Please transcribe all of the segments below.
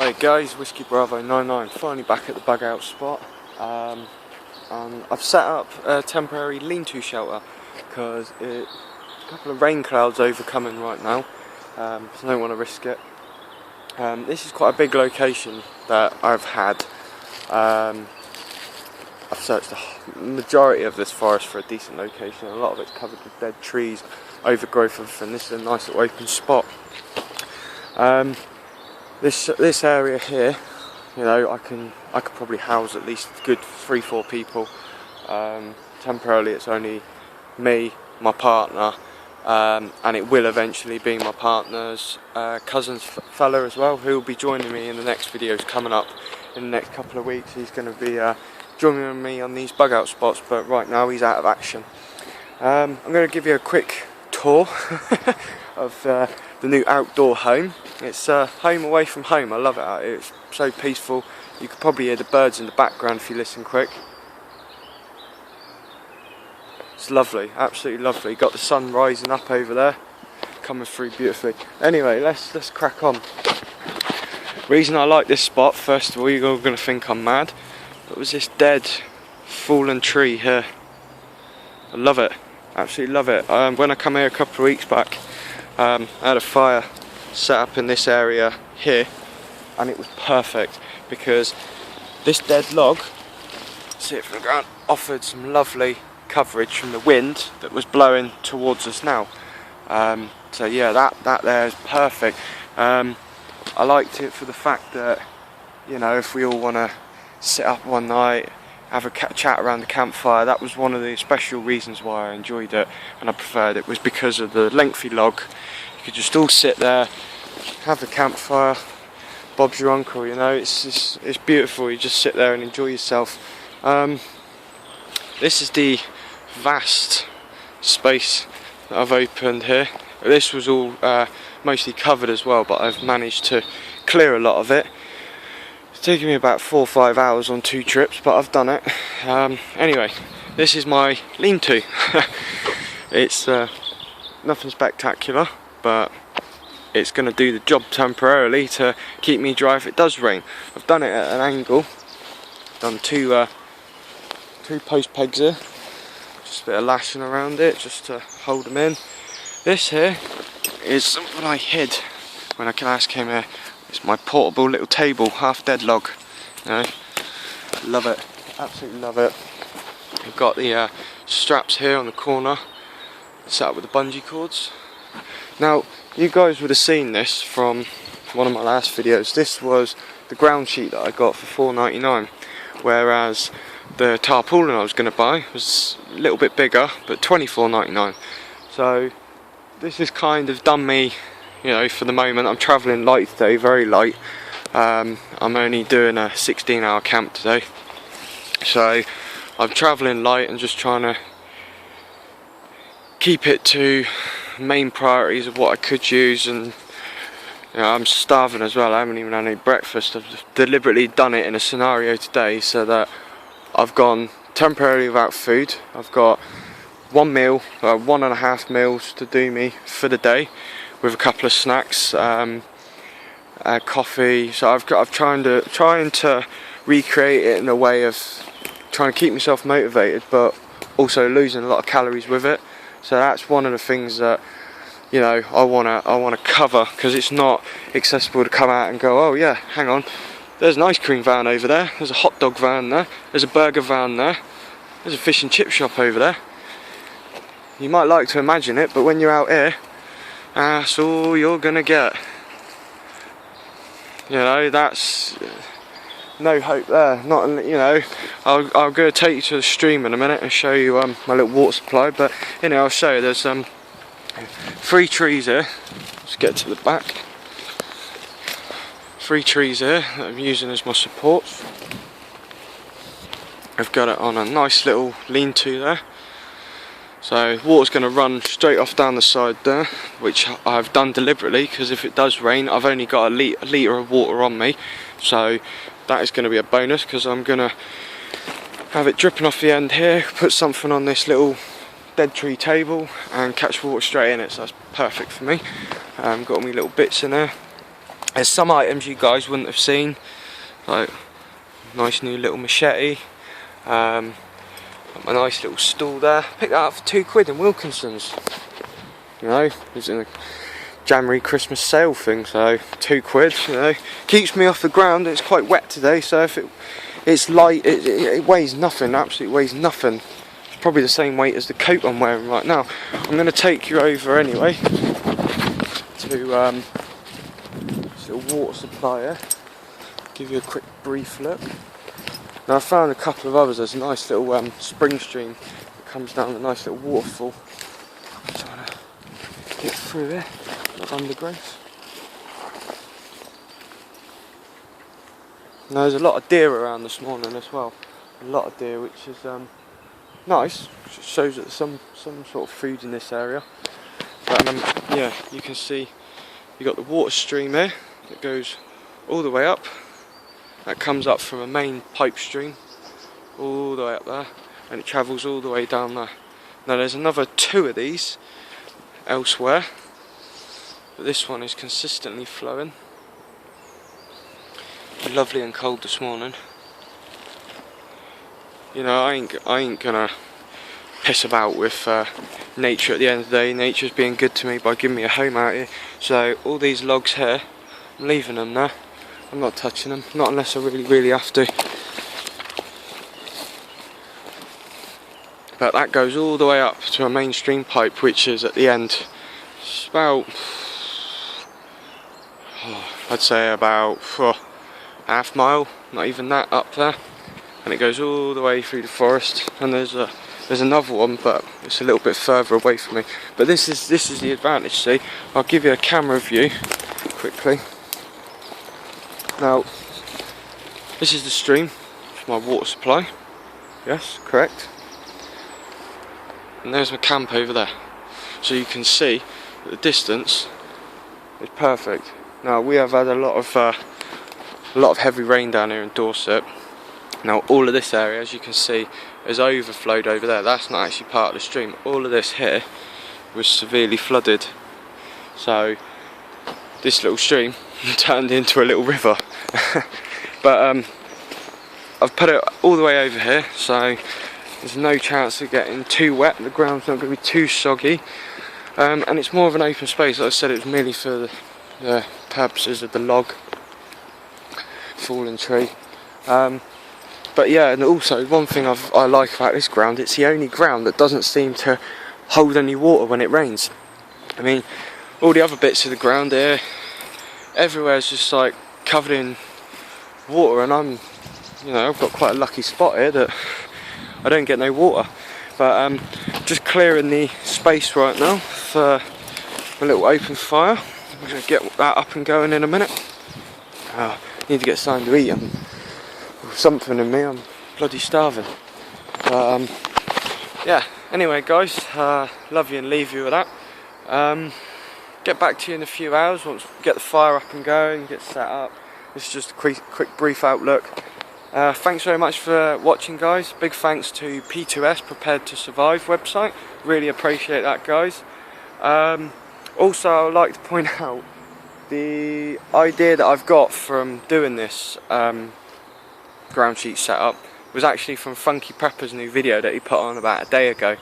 Hey guys, Whiskey Bravo 99, finally back at the bug out spot, and I've set up a temporary lean-to shelter because a couple of rain clouds overcoming right now, so I don't want to risk it. This is quite a big location that I've had. I've searched the majority of this forest for a decent location. A lot of it's covered with dead trees, overgrowth, and this is a nice little open spot. This area here, you know, I could probably house at least a good 3-4 people. Temporarily it's only me, my partner, and it will eventually be my partner's cousin's fella as well, who will be joining me in the next videos coming up in the next couple of weeks. He's going to be joining me on these bug out spots, but right now he's out of action. I'm going to give you a quick tour of the new outdoor home. It's home away from home. I love it out here. It's so peaceful. You could probably hear the birds in the background if you listen quick. It's lovely, absolutely lovely. Got the sun rising up over there, coming through beautifully. Anyway, let's crack on. Reason I like this spot, first of all, you're all going to think I'm mad, but was this dead, fallen tree here. I love it, absolutely love it. When I come here a couple of weeks back, I had a fire set up in this area here, and it was perfect because this dead log, see it from the ground, offered some lovely coverage from the wind that was blowing towards us now. So yeah, that there is perfect. I liked it for the fact that, you know, if we all want to sit up one night, have a chat around the campfire, that was one of the special reasons why I enjoyed it and I preferred it, was because of the lengthy log. You could just all sit there, have the campfire, Bob's your uncle, you know, it's beautiful. You just sit there and enjoy yourself. This is the vast space that I've opened here. This was all mostly covered as well, but I've managed to clear a lot of it. It's taken me about 4 or 5 hours on 2 trips, but I've done it. Anyway, this is my lean-to. It's nothing spectacular, but it's going to do the job temporarily to keep me dry if it does rain. I've done it at an angle. Done two post pegs here. Just a bit of lashing around it just to hold them in. This here is something I hid when I last came here. It's my portable little table, half dead log. You know, love it, absolutely love it. I've got the straps here on the corner, set up with the bungee cords. Now, you guys would have seen this from one of my last videos. This was the ground sheet that I got for $4.99, whereas the tarpaulin I was going to buy was a little bit bigger, but $24.99. So this has kind of done me, you know, for the moment. I'm travelling light today, very light. I'm only doing a 16-hour camp today, so I'm travelling light and just trying to keep it to main priorities of what I could use. And you know, I'm starving as well. I haven't even had any breakfast. I've deliberately done it in a scenario today so that I've gone temporarily without food. I've got 1 meal, 1.5 meals to do me for the day, with a couple of snacks, coffee. So I've trying to recreate it in a way of trying to keep myself motivated, but also losing a lot of calories with it. So that's one of the things that, you know, I wanna cover, because it's not accessible to come out and go, oh yeah, hang on, there's an ice cream van over there, there's a hot dog van there, there's a burger van there, there's a fish and chip shop over there. You might like to imagine it, but when you're out here, that's all you're gonna get. You know, that's no hope there. Not, you know, I'll go take you to the stream in a minute and show you my little water supply. But you know, I'll show you. There's 3 trees here. Let's get to the back. 3 trees here that I'm using as my supports. I've got it on a nice little lean-to there. So water's going to run straight off down the side there, which I've done deliberately, because if it does rain I've only got a litre of water on me. So that is going to be a bonus, because I'm going to have it dripping off the end here, put something on this little dead tree table and catch water straight in it, so that's perfect for me. Got all my little bits in there. There's some items you guys wouldn't have seen, like nice new little machete, a nice little stool there. Picked that up for £2 in Wilkinson's. You know, it was in a January Christmas sale thing, so £2. You know, keeps me off the ground. It's quite wet today, so if it's light, it weighs nothing. Absolutely weighs nothing. It's probably the same weight as the coat I'm wearing right now. I'm going to take you over anyway to this little water supply here. Give you a quick brief look. Now I found a couple of others. There's a nice little spring stream that comes down a nice little waterfall. I'm trying to get through here, not undergrowth. Now there's a lot of deer around this morning as well. A lot of deer, which is nice. It shows that there's some sort of food in this area. But yeah, you can see you got the water stream here that goes all the way up. That comes up from a main pipe stream all the way up there, and it travels all the way down there. Now there's another 2 of these elsewhere, but this one is consistently flowing. Lovely and cold this morning. You know, I ain't gonna piss about with nature at the end of the day. Nature's being good to me by giving me a home out here. So all these logs here, I'm leaving them there. I'm not touching them, not unless I really have to. But that goes all the way up to a mainstream pipe, which is at the end. It's about, I'd say about half mile, not even that, up there. And it goes all the way through the forest. And there's another one, but it's a little bit further away from me. But this is the advantage. See, I'll give you a camera view quickly. Now, this is the stream, my water supply. Yes, correct. And there's my camp over there. So you can see that the distance is perfect. Now we have had a lot of heavy rain down here in Dorset. Now all of this area, as you can see, is overflowed over there. That's not actually part of the stream. All of this here was severely flooded. So this little stream turned into a little river. But I've put it all the way over here, so there's no chance of getting too wet. The ground's not going to be too soggy, and it's more of an open space. Like I said, it was merely for the purposes of the log fallen tree. But yeah, and also one thing I like about this ground, it's the only ground that doesn't seem to hold any water when it rains. I mean, all the other bits of the ground here, everywhere's just like covered in water, and I've got quite a lucky spot here that I don't get no water. But just clearing the space right now for a little open fire. I'm going to get that up and going in a minute. Need to get something to eat. Something in me, I'm bloody starving. Yeah, anyway guys, love you and leave you with that. Get back to you in a few hours once we get the fire up and going, get set up. This is just a quick brief outlook. Thanks very much for watching guys. Big thanks to P2S Prepared to Survive website. Really appreciate that guys. Also I would like to point out the idea that I've got from doing this ground sheet setup was actually from Funky Prepper's new video that he put on about a day ago.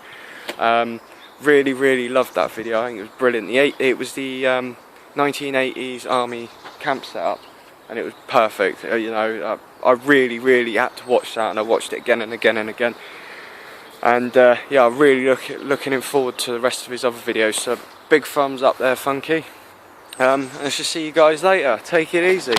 Really loved that video. I think it was brilliant. It was the 1980s army camp setup, and it was perfect. You know, I really had to watch that, and I watched it again and again and again. And yeah, I'm really looking forward to the rest of his other videos. So big thumbs up there, Funky. Let's just see you guys later. Take it easy.